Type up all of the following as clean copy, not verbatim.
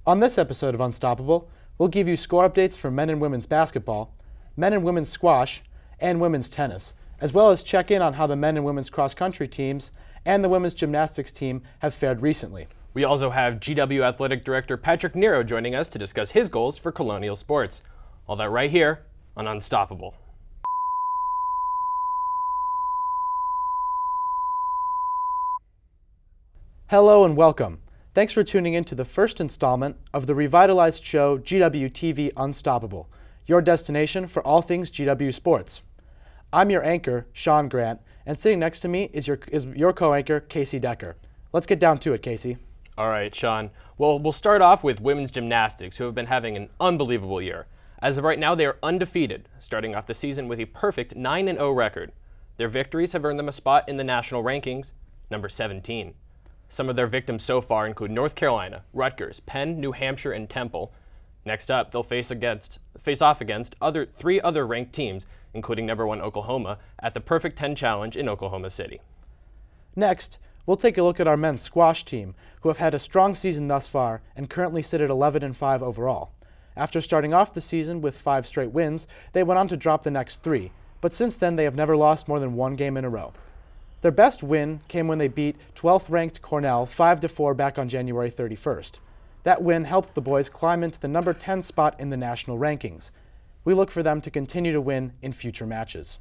On this episode of Unstoppable, we'll give you score updates for men and women's basketball, men and women's squash, and women's tennis, as well as check in on how the men and women's cross-country teams and the women's gymnastics team have fared recently. We also have GW Athletic Director Patrick Nero joining us to discuss his goals for Colonial Sports. All that right here on Unstoppable. Hello and welcome. Thanks for tuning in to the first installment of the revitalized show GW TV Unstoppable, your destination for all things GW sports. I'm your anchor, Sean Grant, and sitting next to me is your co-anchor, Casey Decker. Let's get down to it, Casey. All right, Sean. Well, we'll start off with women's gymnastics, who have been having an unbelievable year. As of right now, they are undefeated, starting off the season with a perfect 9-0 record. Their victories have earned them a spot in the national rankings, number 17. Some of their victims so far include North Carolina, Rutgers, Penn, New Hampshire, and Temple. Next up, they'll face off against three other ranked teams, including number 1 Oklahoma, at the Perfect 10 Challenge in Oklahoma City. Next, we'll take a look at our men's squash team, who have had a strong season thus far and currently sit at 11-5 overall. After starting off the season with 5 straight wins, they went on to drop the next 3, but since then they have never lost more than 1 game in a row. Their best win came when they beat 12th-ranked Cornell 5-4 back on January 31st. That win helped the boys climb into the number 10 spot in the national rankings. We look for them to continue to win in future matches.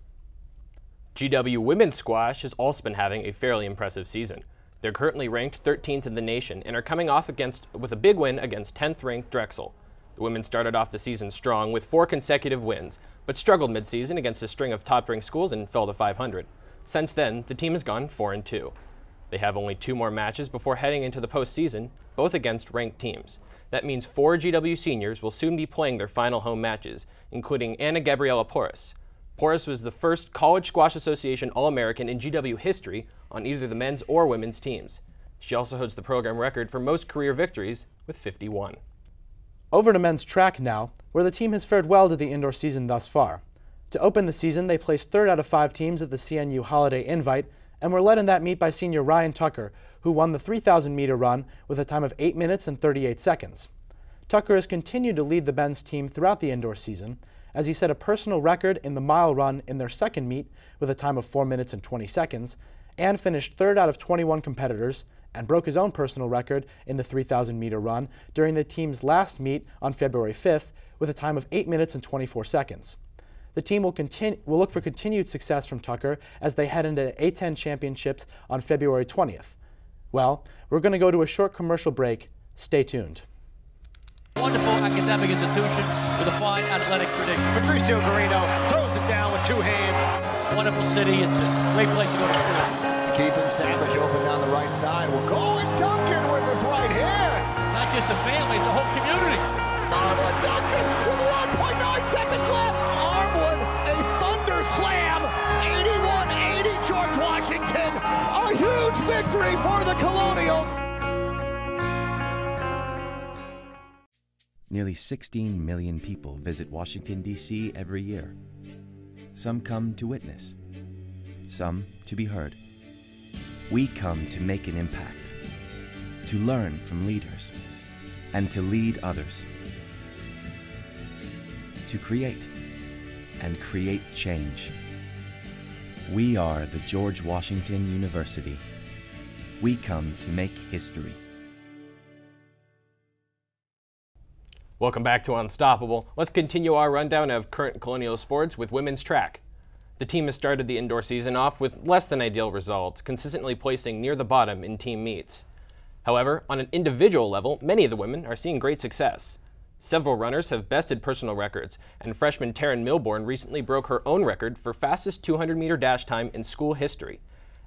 GW women's squash has also been having a fairly impressive season. They're currently ranked 13th in the nation and are coming off with a big win against 10th-ranked Drexel. The women started off the season strong with 4 consecutive wins, but struggled mid-season against a string of top-ranked schools and fell to 500. Since then, the team has gone 4-2. They have only 2 more matches before heading into the postseason, both against ranked teams. That means 4 GW seniors will soon be playing their final home matches, including Anna Gabriela Porras. Porras was the first College Squash Association All-American in GW history on either the men's or women's teams. She also holds the program record for most career victories with 51. Over to men's track now, where the team has fared well to the indoor season thus far. To open the season, they placed 3rd out of 5 teams at the CNU Holiday Invite and were led in that meet by senior Ryan Tucker, who won the 3,000-meter run with a time of 8 minutes and 38 seconds. Tucker has continued to lead the men's team throughout the indoor season, as he set a personal record in the mile run in their second meet with a time of 4 minutes and 20 seconds, and finished 3rd out of 21 competitors, and broke his own personal record in the 3,000-meter run during the team's last meet on February 5th with a time of 8 minutes and 24 seconds. The team will look for continued success from Tucker as they head into the A10 Championships on February 20th. Well, we're going to go to a short commercial break. Stay tuned. Wonderful academic institution with a fine athletic tradition. Patricio Garino throws it down with 2 hands. Wonderful city. It's a great place to go to school. Keith and Savage open down the right side. Will go and Duncan with his right hand. Not just the family, it's the whole community. Armwood Duncan with 1.9 seconds left. Armwood, a thunder slam. 81-80 George Washington. A huge victory for the Colonials. Nearly 16 million people visit Washington, D.C. every year. Some come to witness, some to be heard. We come to make an impact, to learn from leaders, and to lead others. To create and create change. We are the George Washington University. We come to make history. Welcome back to Unstoppable. Let's continue our rundown of current Colonial sports with women's track. The team has started the indoor season off with less than ideal results, consistently placing near the bottom in team meets. However, on an individual level, many of the women are seeing great success. Several runners have bested personal records, and freshman Taryn Milbourne recently broke her own record for fastest 200-meter dash time in school history.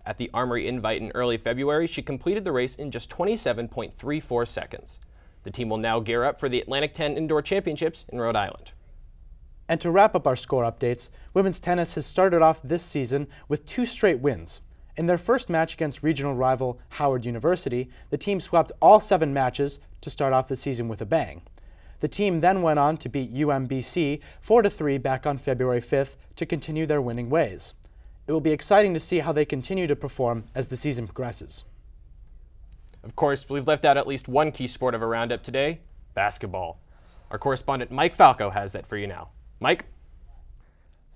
At the Armory Invite in early February, she completed the race in just 27.34 seconds. The team will now gear up for the Atlantic 10 Indoor Championships in Rhode Island. And to wrap up our score updates, women's tennis has started off this season with 2 straight wins. In their first match against regional rival Howard University, the team swept all 7 matches to start off the season with a bang. The team then went on to beat UMBC 4-3 back on February 5th to continue their winning ways. It will be exciting to see how they continue to perform as the season progresses. Of course, we've left out at least one key sport of our roundup today, basketball. Our correspondent Mike Falco has that for you now. Mike?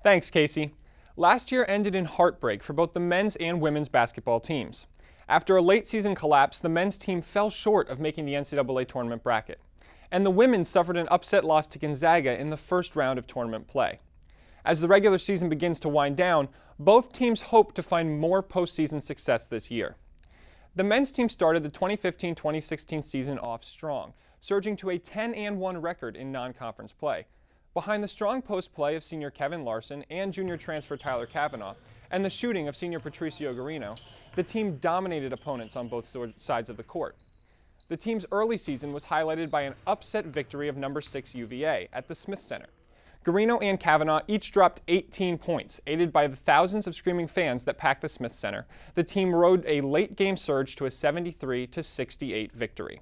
Thanks, Casey. Last year ended in heartbreak for both the men's and women's basketball teams. After a late season collapse, the men's team fell short of making the NCAA tournament bracket. And the women suffered an upset loss to Gonzaga in the first round of tournament play. As the regular season begins to wind down, both teams hope to find more postseason success this year. The men's team started the 2015-2016 season off strong, surging to a 10-1 record in non-conference play. Behind the strong post play of senior Kevin Larson and junior transfer Tyler Kavanaugh, and the shooting of senior Patricio Garino, the team dominated opponents on both sides of the court. The team's early season was highlighted by an upset victory of number 6 UVA at the Smith Center. Garino and Kavanaugh each dropped 18 points, aided by the thousands of screaming fans that packed the Smith Center. The team rode a late-game surge to a 73-68 victory.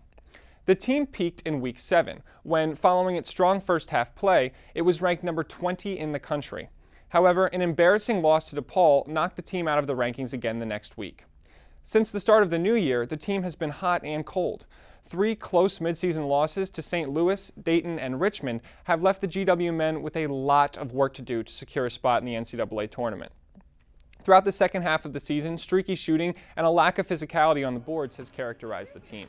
The team peaked in Week 7, when, following its strong first-half play, it was ranked number 20 in the country. However, an embarrassing loss to DePaul knocked the team out of the rankings again the next week. Since the start of the new year, the team has been hot and cold. 3 close midseason losses to St. Louis, Dayton, and Richmond have left the GW men with a lot of work to do to secure a spot in the NCAA tournament. Throughout the second half of the season, streaky shooting and a lack of physicality on the boards has characterized the team.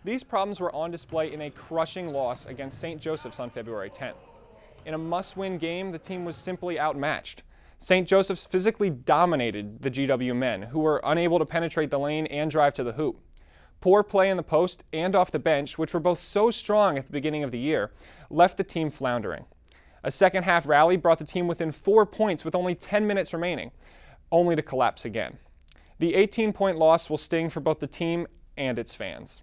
These problems were on display in a crushing loss against St. Joseph's on February 10th. In a must-win game, the team was simply outmatched. St. Joseph's physically dominated the GW men, who were unable to penetrate the lane and drive to the hoop. Poor play in the post and off the bench, which were both so strong at the beginning of the year, left the team floundering. A second-half rally brought the team within 4 points with only 10 minutes remaining, only to collapse again. The 18-point loss will sting for both the team and its fans.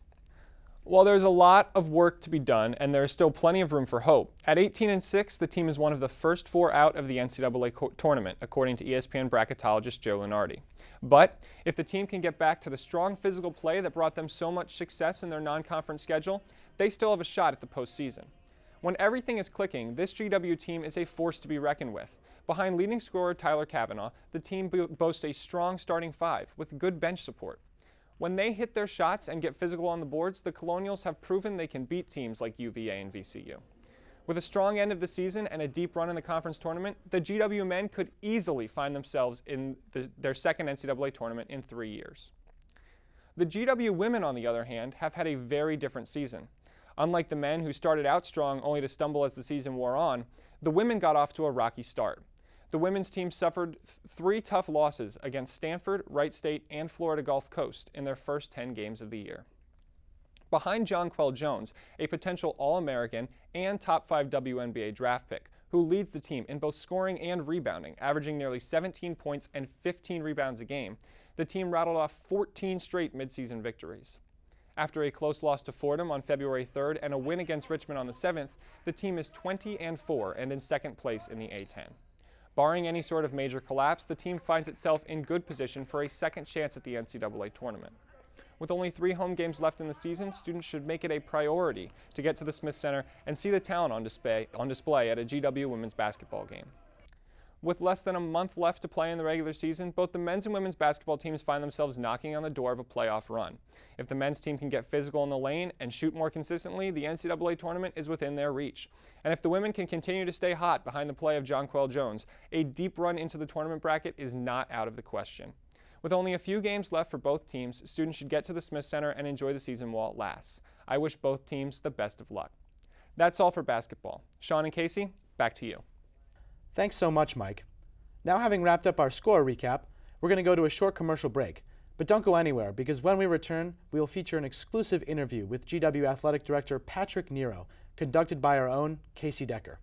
While there's a lot of work to be done and there is still plenty of room for hope, at 18-6, the team is one of the first 4 out of the NCAA tournament, according to ESPN bracketologist Joe Lunardi. But if the team can get back to the strong physical play that brought them so much success in their non-conference schedule, they still have a shot at the postseason. When everything is clicking, this GW team is a force to be reckoned with. Behind leading scorer Tyler Kavanaugh, the team boasts a strong starting 5 with good bench support. When they hit their shots and get physical on the boards, the Colonials have proven they can beat teams like UVA and VCU. With a strong end of the season and a deep run in the conference tournament, the GW men could easily find themselves in their second NCAA tournament in 3 years. The GW women, on the other hand, have had a very different season. Unlike the men who started out strong only to stumble as the season wore on, the women got off to a rocky start. The women's team suffered 3 tough losses against Stanford, Wright State, and Florida Gulf Coast in their first 10 games of the year. Behind Jonquel Jones, a potential All-American and top 5 WNBA draft pick, who leads the team in both scoring and rebounding, averaging nearly 17 points and 15 rebounds a game, the team rattled off 14 straight midseason victories. After a close loss to Fordham on February 3rd and a win against Richmond on the 7th, the team is 20-4 and in second place in the A-10. Barring any sort of major collapse, the team finds itself in good position for a second chance at the NCAA tournament. With only 3 home games left in the season, students should make it a priority to get to the Smith Center and see the talent on display at a GW women's basketball game. With less than a month left to play in the regular season, both the men's and women's basketball teams find themselves knocking on the door of a playoff run. If the men's team can get physical in the lane and shoot more consistently, the NCAA tournament is within their reach. And if the women can continue to stay hot behind the play of Jonquel Jones, a deep run into the tournament bracket is not out of the question. With only a few games left for both teams, students should get to the Smith Center and enjoy the season while it lasts. I wish both teams the best of luck. That's all for basketball. Sean and Casey, back to you. Thanks so much, Mike. Now, having wrapped up our score recap, we're going to go to a short commercial break. But don't go anywhere, because when we return, we will feature an exclusive interview with GW Athletic Director Patrick Nero, conducted by our own Casey Decker.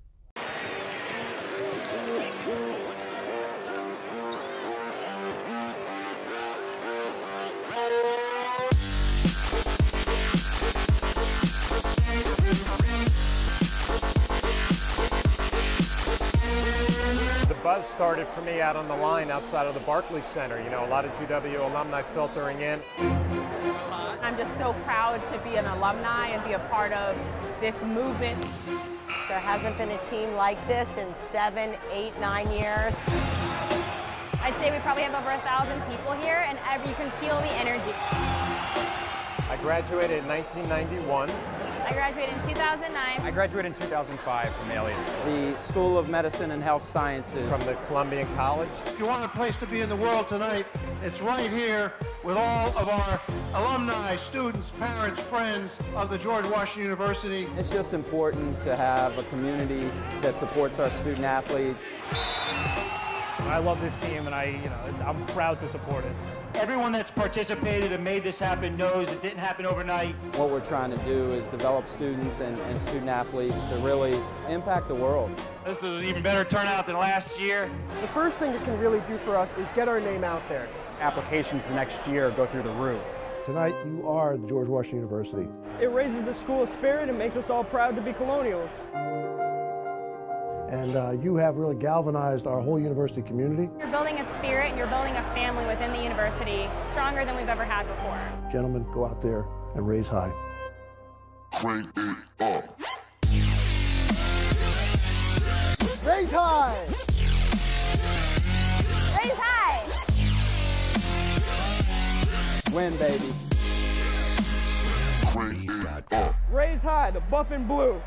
Buzz started for me out on the line outside of the Barclays Center. You know, a lot of GW alumni filtering in. I'm just so proud to be an alumni and be a part of this movement. There hasn't been a team like this in 7, 8, 9 years. I'd say we probably have over 1,000 people here, and you can feel the energy. I graduated in 1991. I graduated in 2009. I graduated in 2005 from the Elliott School. The School of Medicine and Health Sciences. From the Columbian College. If you want a place to be in the world tonight, it's right here with all of our alumni, students, parents, friends of the George Washington University. It's just important to have a community that supports our student athletes. I love this team, and I'm proud to support it. Everyone that's participated and made this happen knows it didn't happen overnight. What we're trying to do is develop students and student athletes to really impact the world. This is an even better turnout than last year. The first thing it can really do for us is get our name out there. Applications the next year go through the roof. Tonight, you are the George Washington University. It raises the school spirit and makes us all proud to be Colonials. And you have really galvanized our whole university community. You're building a spirit and you're building a family within the university stronger than we've ever had before. Gentlemen, go out there and raise high. Crank it up. Raise high! Raise high! Win, baby. Crank it up. Raise high, the buff and blue.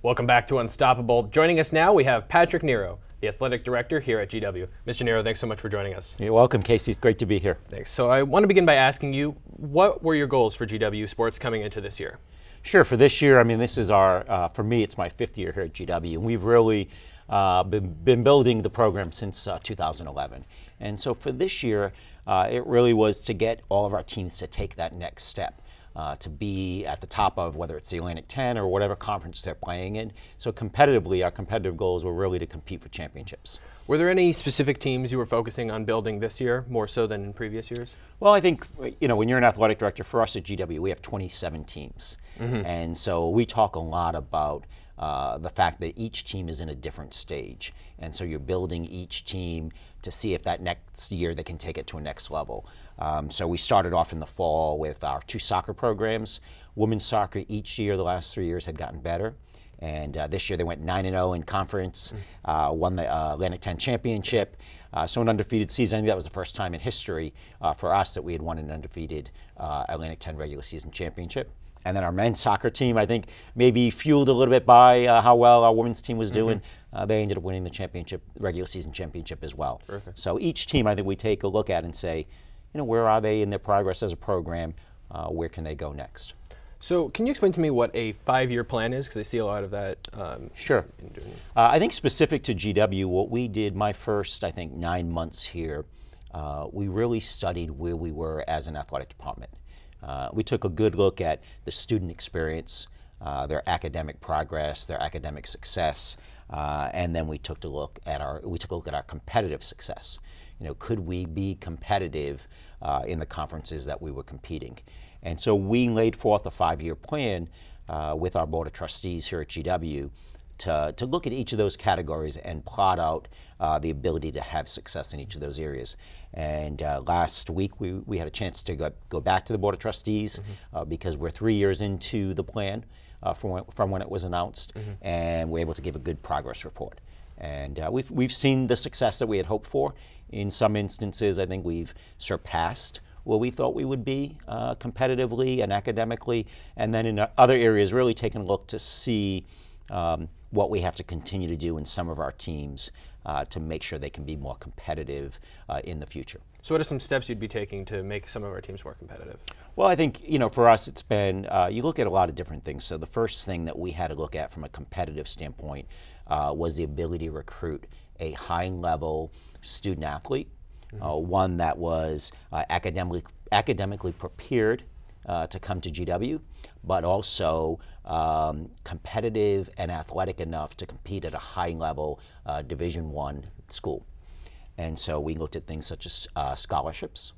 Welcome back to Unstoppable. Joining us now, we have Patrick Nero, the athletic director here at GW. Mr. Nero, thanks so much for joining us. You're welcome, Casey. It's great to be here. Thanks. So I want to begin by asking you, what were your goals for GW Sports coming into this year? Sure. For this year, I mean, this is our, for me, it's my 5th year here at GW, and we've really been building the program since 2011. And so for this year, it really was to get all of our teams to take that next step. To be at the top of whether it's the Atlantic 10 or whatever conference they're playing in. So competitively, our competitive goals were really to compete for championships. Were there any specific teams you were focusing on building this year, more so than in previous years? Well, I think, when you're an athletic director, for us at GW, we have 27 teams. And so we talk a lot about the fact that each team is in a different stage. And so you're building each team to see if that next year they can take it to a next level. So we started off in the fall with our 2 soccer programs. Women's soccer each year, the last 3 years, had gotten better. And this year they went 9-0 in conference, won the Atlantic 10 championship. So an undefeated season. I think that was the first time in history for us that we had won an undefeated Atlantic 10 regular season championship. And then our men's soccer team, I think, maybe fueled a little bit by how well our women's team was doing. They ended up winning the championship, regular season championship as well. Perfect. So each team, I think, we take a look at and say, where are they in their progress as a program? Where can they go next? So can you explain to me what a 5-year plan is? Because I see a lot of that. Sure. I think specific to GW, what we did my first, I think, 9 months here, we really studied where we were as an athletic department. We took a good look at the student experience, their academic progress, their academic success, and then we took a look at our competitive success. Could we be competitive in the conferences that we were competing? And so we laid forth a 5-year plan with our board of trustees here at GW to look at each of those categories and plot out the ability to have success in each of those areas. And last week we had a chance to go back to the board of trustees because we're 3 years into the plan from when it was announced, and we're able to give a good progress report. And we've seen the success that we had hoped for. In some instances, I think we've surpassed where we thought we would be competitively and academically, and then in other areas really taking a look to see what we have to continue to do in some of our teams to make sure they can be more competitive in the future. So what are some steps you'd be taking to make some of our teams more competitive? Well, I think, for us it's been, you look at a lot of different things. So the first thing that we had to look at from a competitive standpoint was the ability to recruit a high-level student athlete, one that was academically prepared to come to GW, but also competitive and athletic enough to compete at a high-level Division I school. And so we looked at things such as scholarships.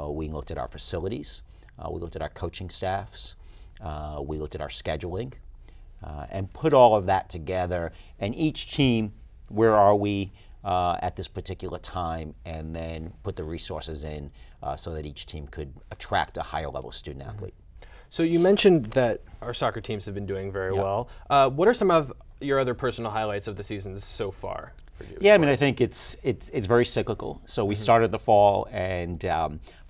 We looked at our facilities. We looked at our coaching staffs. We looked at our scheduling and put all of that together. And each team, where are we at this particular time, and then put the resources in so that each team could attract a higher level student athlete. So you mentioned that our soccer teams have been doing very well. What are some of your other personal highlights of the season so far? Yeah, I mean, I think it's very cyclical. So we started the fall, and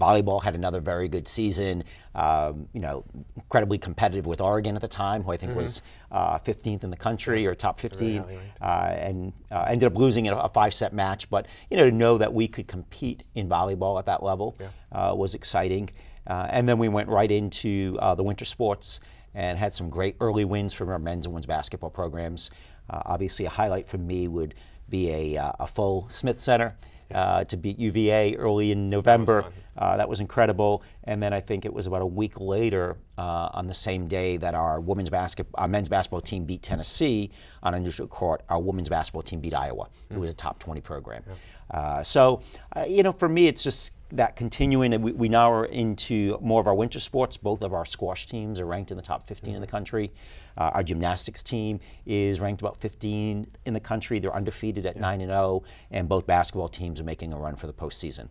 volleyball had another very good season. You know, incredibly competitive with Oregon at the time, who I think was 15th in the country or top 15, and ended up losing a 5-set match. But you know, to know that we could compete in volleyball at that level was exciting. And then we went right into the winter sports and had some great early wins from our men's and women's basketball programs. Obviously, a highlight for me would be a full Smith Center to beat UVA early in November. That was incredible. And then I think it was about a week later on the same day that our men's basketball team beat Tennessee on a neutral court, our women's basketball team beat Iowa. It was a top 20 program. So, you know, for me, it's just that continuing, and we now are into more of our winter sports. Both of our squash teams are ranked in the top 15 in the country. Our gymnastics team is ranked about 15 in the country. They're undefeated at 9-0, and both basketball teams are making a run for the postseason.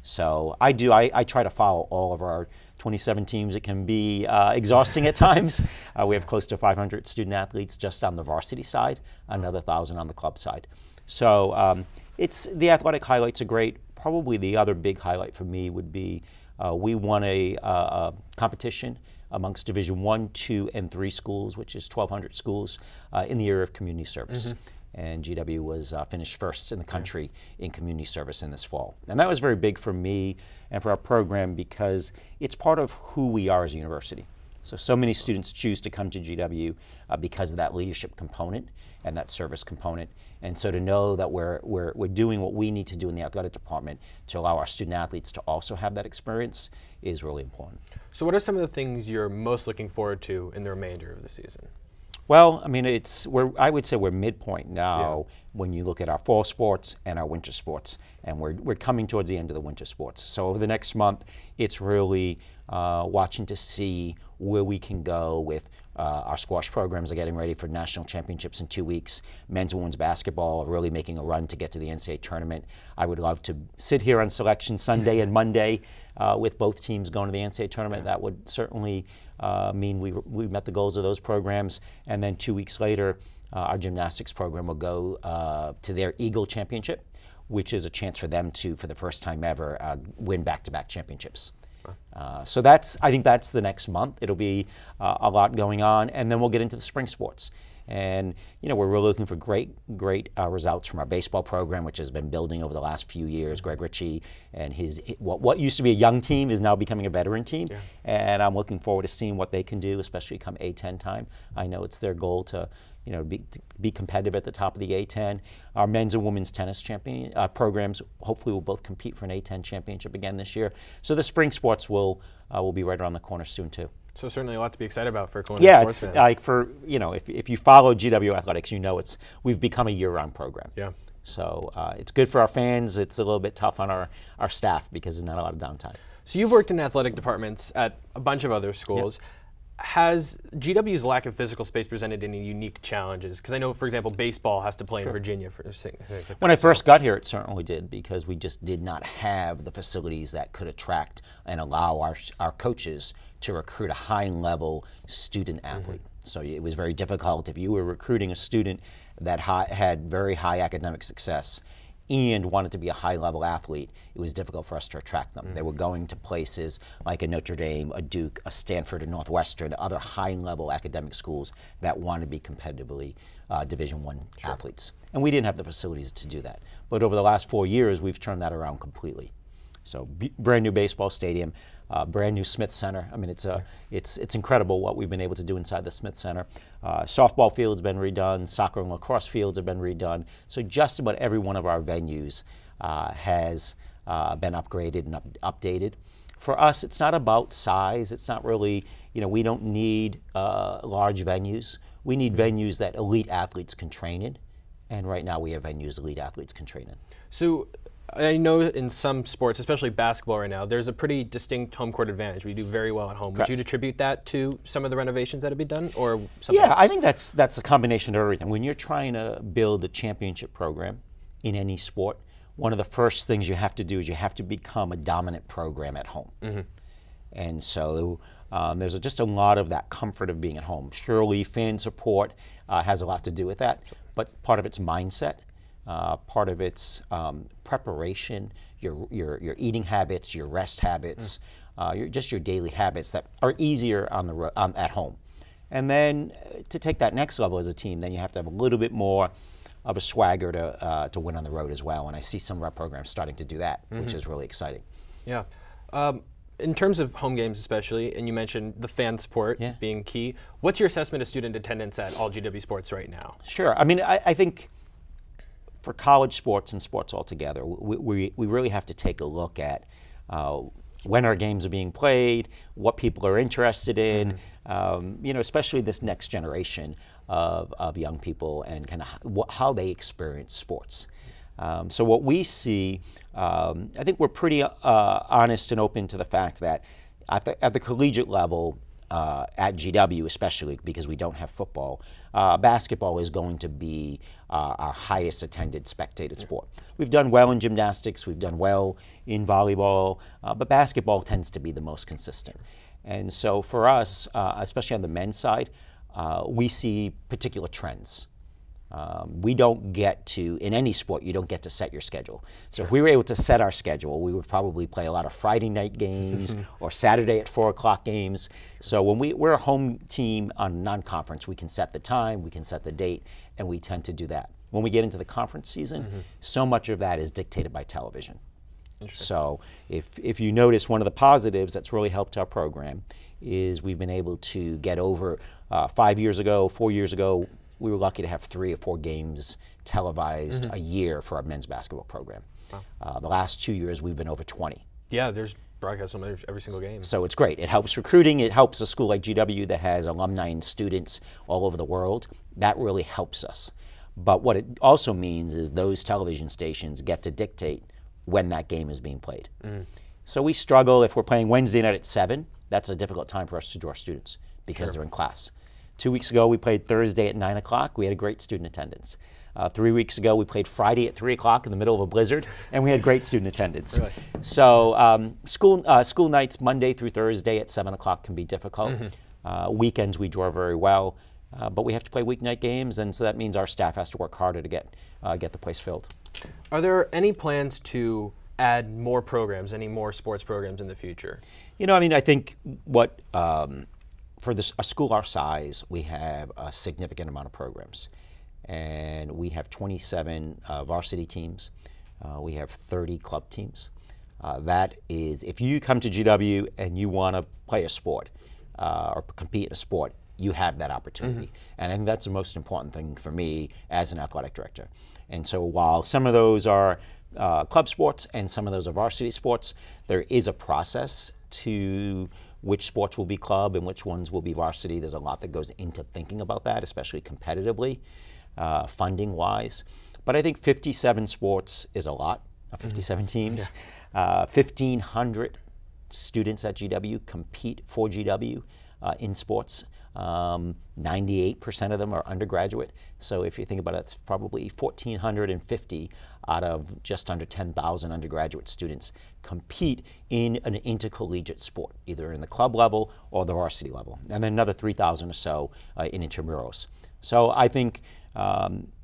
So I try to follow all of our 27 teams. It can be exhausting at times. We have close to 500 student athletes just on the varsity side, another 1,000 on the club side. So the athletic highlights are great. Probably the other big highlight for me would be we won a competition amongst Division 1, 2, and 3 schools, which is 1,200 schools in the area of community service. And GW was finished first in the country in community service in this fall. And that was very big for me and for our program because it's part of who we are as a university. So many students choose to come to GW because of that leadership component and that service component. And so to know that we're doing what we need to do in the athletic department to allow our student athletes to also have that experience is really important. So what are some of the things you're most looking forward to in the remainder of the season? Well, I mean, I would say we're midpoint now when you look at our fall sports and our winter sports, and we're coming towards the end of the winter sports. So over the next month, it's really watching to see where we can go with our squash programs are getting ready for national championships in 2 weeks. Men's and women's basketball are really making a run to get to the NCAA tournament. I would love to sit here on Selection Sunday and Monday with both teams going to the NCAA tournament. That would certainly mean we met the goals of those programs. And then 2 weeks later, our gymnastics program will go to their Eagle Championship, which is a chance for them to, for the first time ever, win back-to-back championships. So I think that's the next month. It'll be a lot going on, and then we'll get into the spring sports. And you know, we're really looking for great results from our baseball program, which has been building over the last few years. Greg Ritchie and what used to be a young team is now becoming a veteran team, and I'm looking forward to seeing what they can do, especially come A10 time. I know it's their goal to be competitive at the top of the A10. Our men's and women's tennis programs hopefully will both compete for an A10 championship again this year. So the spring sports will be right around the corner soon too. So certainly a lot to be excited about for Kelowna sports fans. Like if you follow GW Athletics, you know we've become a year-round program. Yeah. So it's good for our fans. It's a little bit tough on our staff because there's not a lot of downtime. So you've worked in athletic departments at a bunch of other schools. Yep. Has GW's lack of physical space presented any unique challenges? Because I know, for example, baseball has to play in Virginia for things like that. When I first got here, it certainly did, because we just did not have the facilities that could attract and allow our coaches to recruit a high-level student athlete. So it was very difficult if you were recruiting a student that had very high academic success and wanted to be a high-level athlete. It was difficult for us to attract them. They were going to places like a Notre Dame, a Duke, a Stanford, a Northwestern, other high-level academic schools that wanted to be competitively Division I athletes. And we didn't have the facilities to do that. But over the last 4 years, we've turned that around completely. So brand new baseball stadium, brand new Smith Center. I mean, it's incredible what we've been able to do inside the Smith Center. Softball field's been redone, soccer and lacrosse fields have been redone. So just about every one of our venues has been upgraded and updated. For us, it's not about size. It's not really, we don't need large venues. We need venues that elite athletes can train in. And right now we have venues elite athletes can train in. So I know in some sports, especially basketball right now, there's a pretty distinct home court advantage. We do very well at home. Correct. Would you attribute that to some of the renovations that have been done, or something else? I think that's a combination of everything. When you're trying to build a championship program in any sport, one of the first things you have to do is you have to become a dominant program at home. And so There's just a lot of that comfort of being at home. Surely fan support has a lot to do with that, but part of it's mindset, part of it's preparation, your eating habits, your rest habits, just your daily habits that are easier on the at home. And then to take that next level as a team, then you have to have a little bit more of a swagger to win on the road as well. And I see some of our programs starting to do that, which is really exciting. Yeah. In terms of home games especially, and you mentioned the fan support being key, what's your assessment of student attendance at all GW sports right now? Sure. I mean, I think for college sports and sports altogether, we really have to take a look at when our games are being played, what people are interested in, you know, especially this next generation of young people and kind of how they experience sports. So what we see, I think we're pretty honest and open to the fact that at the collegiate level, at GW especially, because we don't have football, basketball is going to be our highest attended spectated sport. We've done well in gymnastics, we've done well in volleyball, but basketball tends to be the most consistent. And so for us, especially on the men's side, we see particular trends. We don't get to, in any sport, you don't get to set your schedule. So if we were able to set our schedule, we would probably play a lot of Friday night games or Saturday at 4 o'clock games. So when we're a home team on non-conference, we can set the time, we can set the date, and we tend to do that. When we get into the conference season, so much of that is dictated by television. So if you notice, one of the positives that's really helped our program is we've been able to get over 5 years ago, 4 years ago, we were lucky to have 3 or 4 games televised a year for our men's basketball program. Wow. The last 2 years, we've been over 20. Yeah, there's broadcasts on every single game. So it's great. It helps recruiting. It helps a school like GW that has alumni and students all over the world. That really helps us. But what it also means is those television stations get to dictate when that game is being played. So we struggle if we're playing Wednesday night at 7. That's a difficult time for us to draw students because they're in class. 2 weeks ago, we played Thursday at 9 o'clock. We had a great student attendance. 3 weeks ago, we played Friday at 3 o'clock in the middle of a blizzard, and we had great student attendance. Really? So school nights, Monday through Thursday at 7 o'clock can be difficult. Weekends, we draw very well. But we have to play weeknight games, and so that means our staff has to work harder to get the place filled. Are there any plans to add more programs, any more sports programs in the future? You know, I mean, I think what for a school our size, we have a significant amount of programs. And we have 27 varsity teams. We have 30 club teams. That is, if you come to GW and you want to play a sport or compete in a sport, you have that opportunity. And I think that's the most important thing for me as an athletic director. And so while some of those are club sports and some of those are varsity sports, there is a process to which sports will be club and which ones will be varsity. There's a lot that goes into thinking about that, especially competitively, funding-wise. But I think 57 sports is a lot, 57 teams. 1,500 students at GW compete for GW in sports. 98% of them are undergraduate. So if you think about it, it's probably 1,450 out of just under 10,000 undergraduate students compete in an intercollegiate sport, either in the club level or the varsity level. And then another 3,000 or so in intramurals. So I think,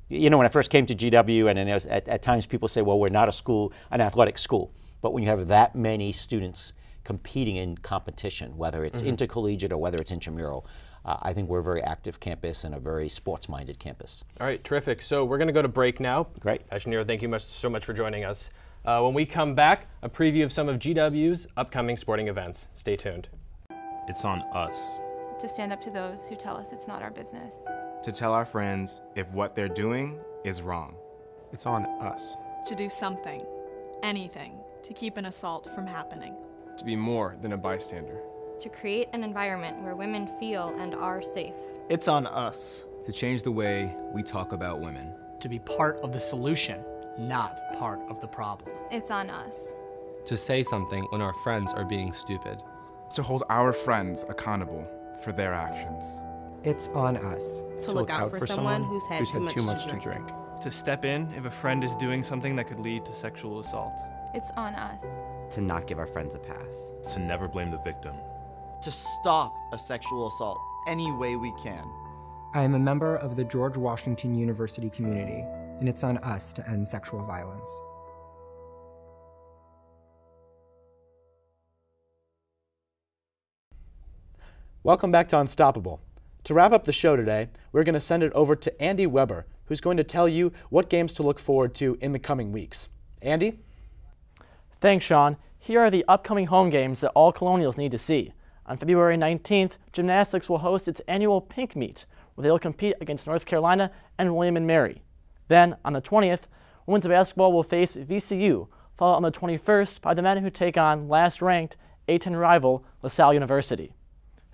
you know, when I first came to GW, and at times people say, well, we're not a school, an athletic school. But when you have that many students competing in competition, whether it's intercollegiate or whether it's intramural, I think we're a very active campus and a very sports-minded campus. All right, terrific. So we're going to go to break now. Great. Pastor Nero, thank you so much for joining us. When we come back, a preview of some of GW's upcoming sporting events. Stay tuned. It's on us to stand up to those who tell us it's not our business. To tell our friends if what they're doing is wrong. It's on us to do something, anything, to keep an assault from happening. To be more than a bystander. To create an environment where women feel and are safe. It's on us to change the way we talk about women. To be part of the solution, not part of the problem. It's on us. To say something when our friends are being stupid. To hold our friends accountable for their actions. It's on us. To look out for someone who's had too much to drink. To step in if a friend is doing something that could lead to sexual assault. It's on us. To not give our friends a pass. To never blame the victim. to stop a sexual assault any way we can. I am a member of the George Washington University community, and it's on us to end sexual violence. Welcome back to Unstoppable. To wrap up the show today, we're going to send it over to Andy Weber, who's going to tell you what games to look forward to in the coming weeks. Andy? Thanks, Sean. Here are the upcoming home games that all Colonials need to see. On February 19th, gymnastics will host its annual Pink Meet, where they will compete against North Carolina and William & Mary. Then, on the 20th, women's basketball will face VCU, followed on the 21st by the men who take on last-ranked A-10 rival LaSalle University.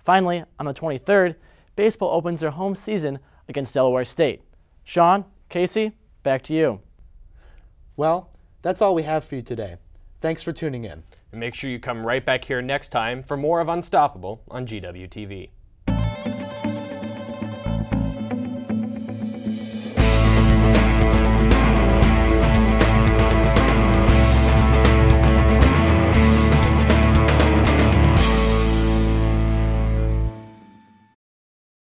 Finally, on the 23rd, baseball opens their home season against Delaware State. Sean, Casey, back to you. Well, that's all we have for you today. Thanks for tuning in. And make sure you come right back here next time for more of Unstoppable on GWTV.